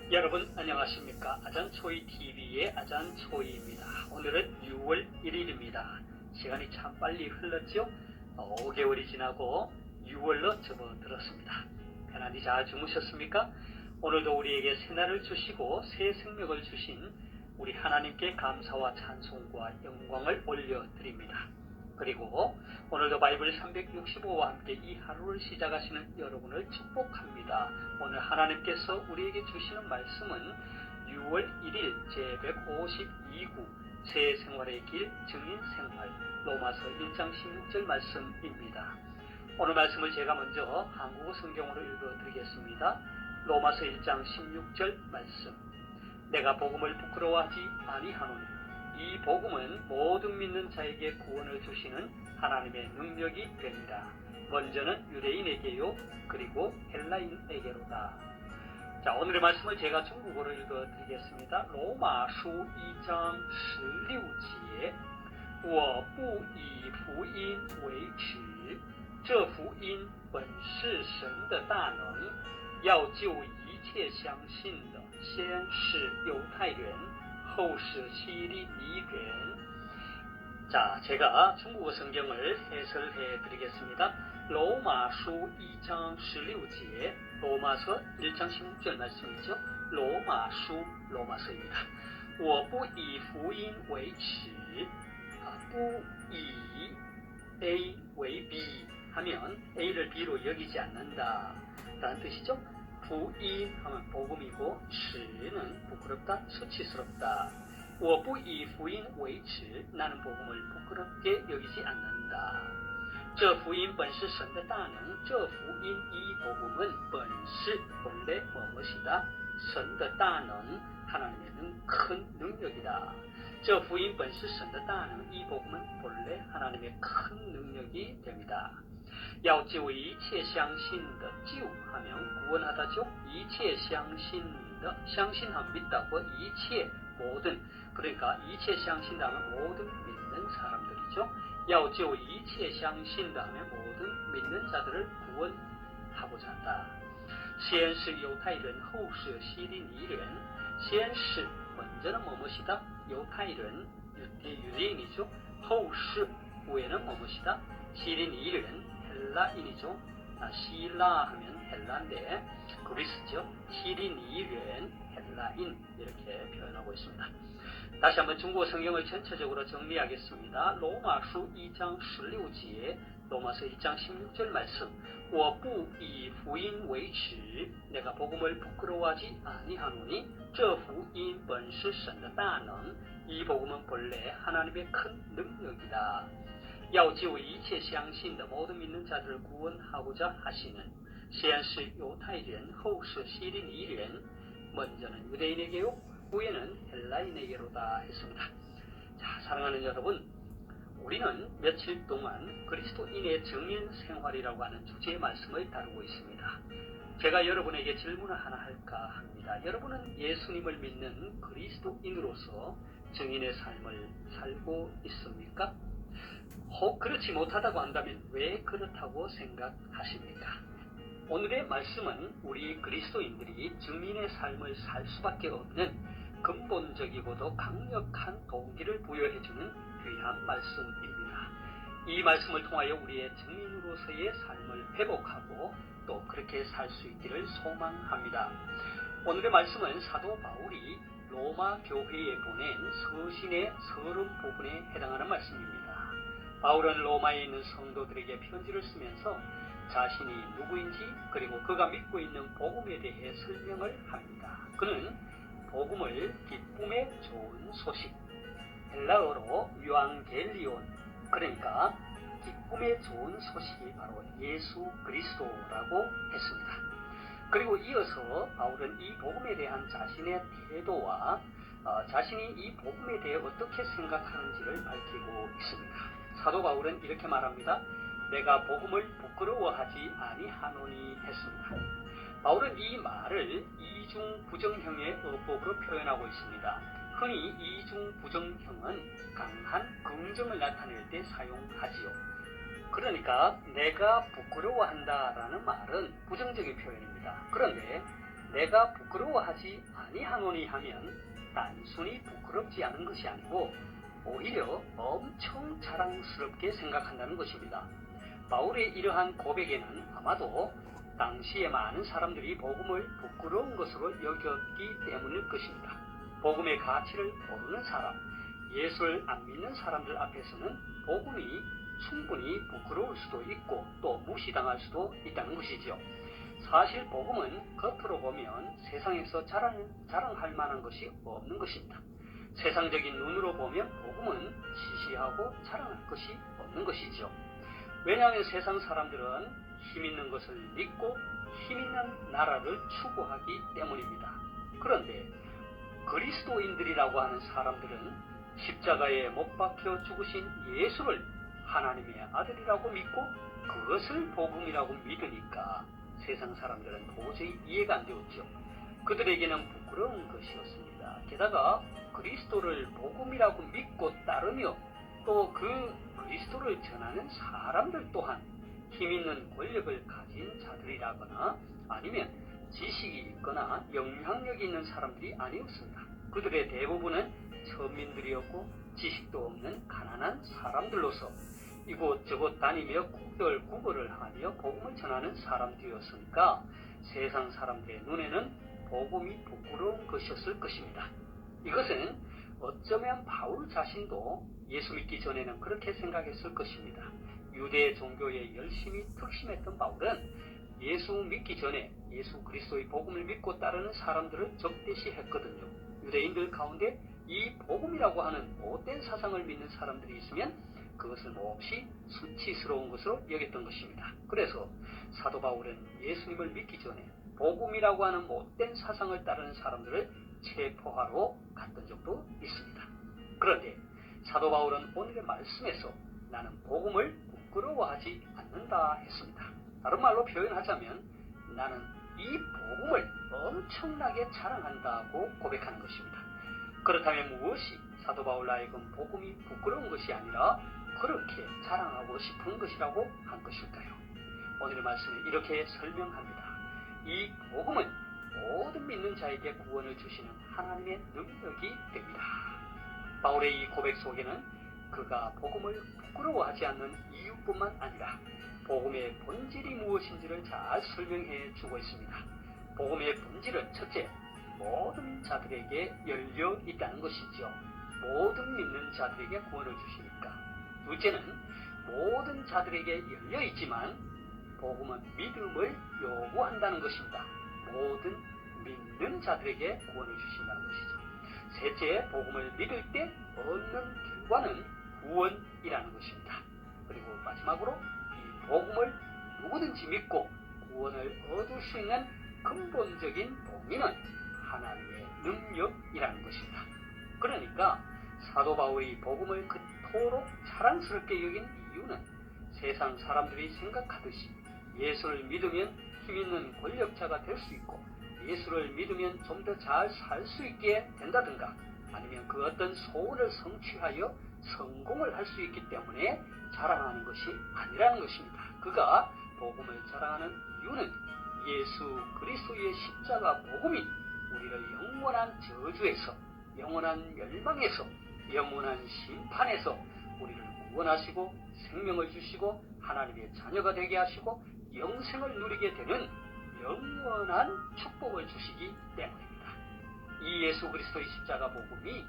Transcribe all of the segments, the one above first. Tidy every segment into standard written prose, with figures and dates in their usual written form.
여러분 안녕하십니까? 아잔초이TV의 아잔초이입니다. 오늘은 6월 1일입니다. 시간이 참 빨리 흘렀죠? 5개월이 지나고 6월로 접어들었습니다. 편안히 잘 주무셨습니까? 오늘도 우리에게 새날을 주시고 새 생명을 주신 우리 하나님께 감사와 찬송과 영광을 올려드립니다. 그리고 오늘도 바이블 365와 함께 이 하루를 시작하시는 여러분을 축복합니다. 오늘 하나님께서 우리에게 주시는 말씀은 6월 1일 제152구 새 생활의 길 증인 생활 로마서 1장 16절 말씀입니다. 오늘 말씀을 제가 먼저 한국어 성경으로 읽어드리겠습니다. 로마서 1장 16절 말씀. 내가 복음을 부끄러워하지 아니하노니 이 복음은 모든 믿는 자에게 구원을 주시는 하나님의 능력이 됩니다. 먼저는 유대인에게요, 그리고 헬라인에게로다. 자, 오늘의 말씀을 제가 중국어로 읽어드리겠습니다. 로마서 2장 16节我不以福音为耻，这福音本是神的大能，要救一切相信的，先是犹太人，后是希利尼人。 자, 제가 중국어 성경을 해설해 드리겠습니다. 로마서 2장 16제, 로마서 1장 16절 말씀이죠. 로마서입니다. 我不以福音为耻，不以 A 为B 하면 A를 B로 여기지 않는다 라는 뜻이죠. 부인 하면 복음이고 耻는 부끄럽다, 수치스럽다. 我不以福音为耻 나는 복음을 부끄럽게 여기지 않는다. 这福音本是神的大能这福音이 복음은 本是 본래 무엇이다? 神的大能 하나님의 큰 능력이다. 这福音本是神的大能이 복음은 본래 하나님의 큰 능력이 됩니다. 要救一切相信的救 하면 구원하다죠. 一切相信的 相信하면 믿다고 一切 모든 그러니까 一切相信的 하면 모든 믿는 사람들이죠. 要救一切相信的 하면 모든 믿는 자들을 구원하고자 한다. 先是犹太人后是希利尼人先是 먼저는 무엇이다?犹太人 유대인이죠. 后是 후에는 무엇이다?希利尼人 헬라인이죠. 시라 하면 헬라인데 그리스죠. 시리니른 헬라인 이렇게 표현하고 있습니다. 다시 한번 중국어 성경을 전체적으로 정리하겠습니다. 로마서 2장 16제, 로마서 2장 16절 말씀. 我不以福音为耻 내가 복음을 부끄러워하지 아니하노니 这福音本是神的大能 이 복음은 본래 하나님의 큰 능력이다. 要救一切相信的 모든 믿는 자들을 구원하고자 하시는 先是犹太人后是希利尼人 먼저는 유대인에게요 후에는 헬라인에게로다 했습니다. 자, 사랑하는 여러분, 우리는 며칠 동안 그리스도인의 정인 생활이라고 하는 주제의 말씀을 다루고 있습니다. 제가 여러분에게 질문을 하나 할까 합니다. 여러분은 예수님을 믿는 그리스도인으로서 정인의 삶을 살고 있습니까? 혹 그렇지 못하다고 한다면 왜 그렇다고 생각하십니까? 오늘의 말씀은 우리 그리스도인들이 증인의 삶을 살 수밖에 없는 근본적이고도 강력한 동기를 부여해주는 귀한 말씀입니다. 이 말씀을 통하여 우리의 증인으로서의 삶을 회복하고 또 그렇게 살 수 있기를 소망합니다. 오늘의 말씀은 사도 바울이 로마 교회에 보낸 서신의 서론 부분에 해당하는 말씀입니다. 바울은 로마에 있는 성도들에게 편지를 쓰면서 자신이 누구인지 그리고 그가 믿고 있는 복음에 대해 설명을 합니다. 그는 복음을 기쁨의 좋은 소식, 헬라어로 유앙겔리온, 그러니까 기쁨의 좋은 소식이 바로 예수 그리스도라고 했습니다. 그리고 이어서 바울은 이 복음에 대한 자신의 태도와 자신이 이 복음에 대해 어떻게 생각하는지를 밝히고 있습니다. 사도 바울은 이렇게 말합니다. 내가 복음을 부끄러워하지 아니하노니 했습니다. 바울은 이 말을 이중 부정형의 어법으로 표현하고 있습니다. 흔히 이중 부정형은 강한 긍정을 나타낼 때 사용하지요. 그러니까 내가 부끄러워한다라는 말은 부정적인 표현입니다. 그런데 내가 부끄러워하지 아니하노니 하면 단순히 부끄럽지 않은 것이 아니고 오히려 엄청 자랑스럽게 생각한다는 것입니다. 바울의 이러한 고백에는 아마도 당시에 많은 사람들이 복음을 부끄러운 것으로 여겼기 때문일 것입니다. 복음의 가치를 모르는 사람, 예수를 안 믿는 사람들 앞에서는 복음이 충분히 부끄러울 수도 있고 또 무시당할 수도 있다는 것이죠. 사실 복음은 겉으로 보면 세상에서 자랑할 만한 것이 없는 것입니다. 세상적인 눈으로 보면 복음은 시시하고 자랑할 것이 없는 것이죠. 왜냐하면 세상 사람들은 힘 있는 것을 믿고 힘 있는 나라를 추구하기 때문입니다. 그런데 그리스도인들이라고 하는 사람들은 십자가에 못 박혀 죽으신 예수를 하나님의 아들이라고 믿고 그것을 복음이라고 믿으니까 세상 사람들은 도저히 이해가 안 되었죠. 그들에게는 부끄러운 것이었습니다. 게다가 그리스도를 복음이라고 믿고 따르며 또 그 그리스도를 전하는 사람들 또한 힘 있는 권력을 가진 자들이라거나 아니면 지식이 있거나 영향력이 있는 사람들이 아니었습니다. 그들의 대부분은 천민들이었고 지식도 없는 가난한 사람들로서 이곳저곳 다니며 구걸구걸을 하며 복음을 전하는 사람들이었으니까 세상 사람들의 눈에는 복음이 부끄러운 것이었을 것입니다. 이것은 어쩌면 바울 자신도 예수 믿기 전에는 그렇게 생각했을 것입니다. 유대 종교에 열심히 특심했던 바울은 예수 믿기 전에 예수 그리스도의 복음을 믿고 따르는 사람들을 적대시했거든요. 유대인들 가운데 이 복음이라고 하는 못된 사상을 믿는 사람들이 있으면 그것을 몹시 수치스러운 것으로 여겼던 것입니다. 그래서 사도 바울은 예수님을 믿기 전에 복음이라고 하는 못된 사상을 따르는 사람들을 체포하러 갔던 적도 있습니다. 그런데 사도 바울은 오늘의 말씀에서 나는 복음을 부끄러워하지 않는다 했습니다. 다른 말로 표현하자면 나는 이 복음을 엄청나게 자랑한다고 고백하는 것입니다. 그렇다면 무엇이 사도 바울 하여금 복음이 부끄러운 것이 아니라 그렇게 자랑하고 싶은 것이라고 한 것일까요? 오늘의 말씀에 이렇게 설명합니다. 이 복음은 모든 믿는 자에게 구원을 주시는 하나님의 능력이 됩니다. 바울의 이 고백 속에는 그가 복음을 부끄러워하지 않는 이유뿐만 아니라 복음의 본질이 무엇인지를 잘 설명해 주고 있습니다. 복음의 본질은 첫째, 모든 자들에게 열려 있다는 것이죠. 모든 믿는 자들에게 구원을 주시니까. 둘째는 모든 자들에게 열려 있지만 복음은 믿음을 요구한다는 것입니다. 모든 믿는 자들에게 구원을 주신다는 것이죠. 셋째, 복음을 믿을 때 얻는 결과는 구원이라는 것입니다. 그리고 마지막으로 이 복음을 누구든지 믿고 구원을 얻을 수 있는 근본적인 동기는 하나님의 능력이라는 것입니다. 그러니까 사도 바울이 복음을 그토록 자랑스럽게 여긴 이유는 세상 사람들이 생각하듯이 예수를 믿으면 힘 있는 권력자가 될 수 있고 예수를 믿으면 좀 더 잘 살 수 있게 된다든가 아니면 그 어떤 소원을 성취하여 성공을 할 수 있기 때문에 자랑하는 것이 아니라는 것입니다. 그가 복음을 자랑하는 이유는 예수 그리스도의 십자가 복음이 우리를 영원한 저주에서 영원한 멸망에서 영원한 심판에서 우리를 구원하시고 생명을 주시고 하나님의 자녀가 되게 하시고 영생을 누리게 되는 영원한 축복을 주시기 때문입니다. 이 예수 그리스도의 십자가 복음이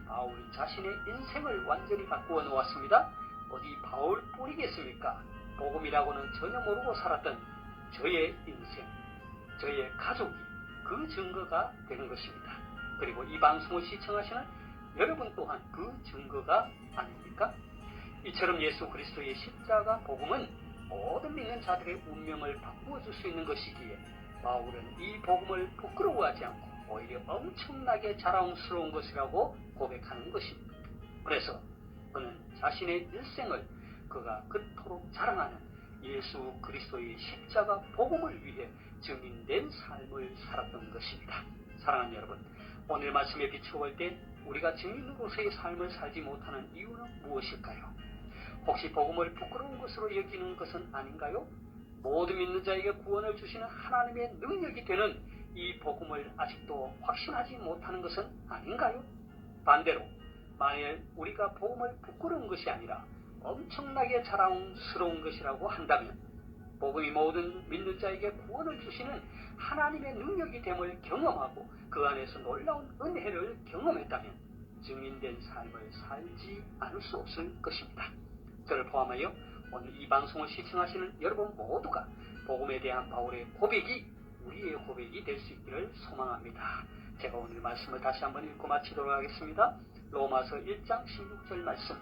바울 자신의 인생을 완전히 바꾸어 놓았습니다. 어디 바울뿐이겠습니까? 복음이라고는 전혀 모르고 살았던 저의 인생, 저의 가족이 그 증거가 되는 것입니다. 그리고 이 방송을 시청하시는 여러분 또한 그 증거가 아닙니까? 이처럼 예수 그리스도의 십자가 복음은 모든 믿는 자들의 운명을 바꾸어 줄 수 있는 것이기에 바울은 이 복음을 부끄러워하지 않고 오히려 엄청나게 자랑스러운 것이라고 고백하는 것입니다. 그래서 그는 자신의 일생을 그가 그토록 자랑하는 예수 그리스도의 십자가 복음을 위해 증인된 삶을 살았던 것입니다. 사랑하는 여러분, 오늘 말씀에 비추어 때 우리가 증인으로서의 삶을 살지 못하는 이유는 무엇일까요? 혹시 복음을 부끄러운 것으로 여기는 것은 아닌가요? 모든 믿는 자에게 구원을 주시는 하나님의 능력이 되는 이 복음을 아직도 확신하지 못하는 것은 아닌가요? 반대로 만일 우리가 복음을 부끄러운 것이 아니라 엄청나게 자랑스러운 것이라고 한다면 복음이 모든 믿는 자에게 구원을 주시는 하나님의 능력이 됨을 경험하고 그 안에서 놀라운 은혜를 경험했다면 증인된 삶을 살지 않을 수 없을 것입니다. 저를 포함하여 오늘 이 방송을 시청하시는 여러분 모두가 복음에 대한 바울의 고백이 우리의 고백이 될 수 있기를 소망합니다. 제가 오늘 말씀을 다시 한번 읽고 마치도록 하겠습니다. 로마서 1장 16절 말씀.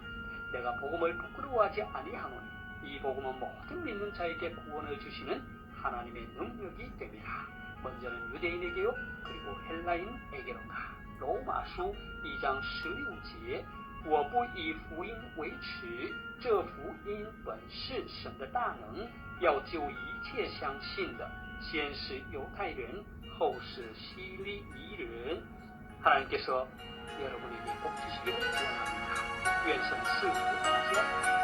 내가 복음을 부끄러워하지 아니하노니 이 복음은 모든 믿는 자에게 구원을 주시는 하나님의 능력이 됩니다. 먼저는 유대인에게요, 그리고 헬라인에게로다.罗马书1章16节，我不以福音为耻，这福音本是神的大能，要救一切相信的，先是犹太人，后是希利尼人。 하나님께서 여러분에게 복 주시기를 원합니다.愿神赐福大家。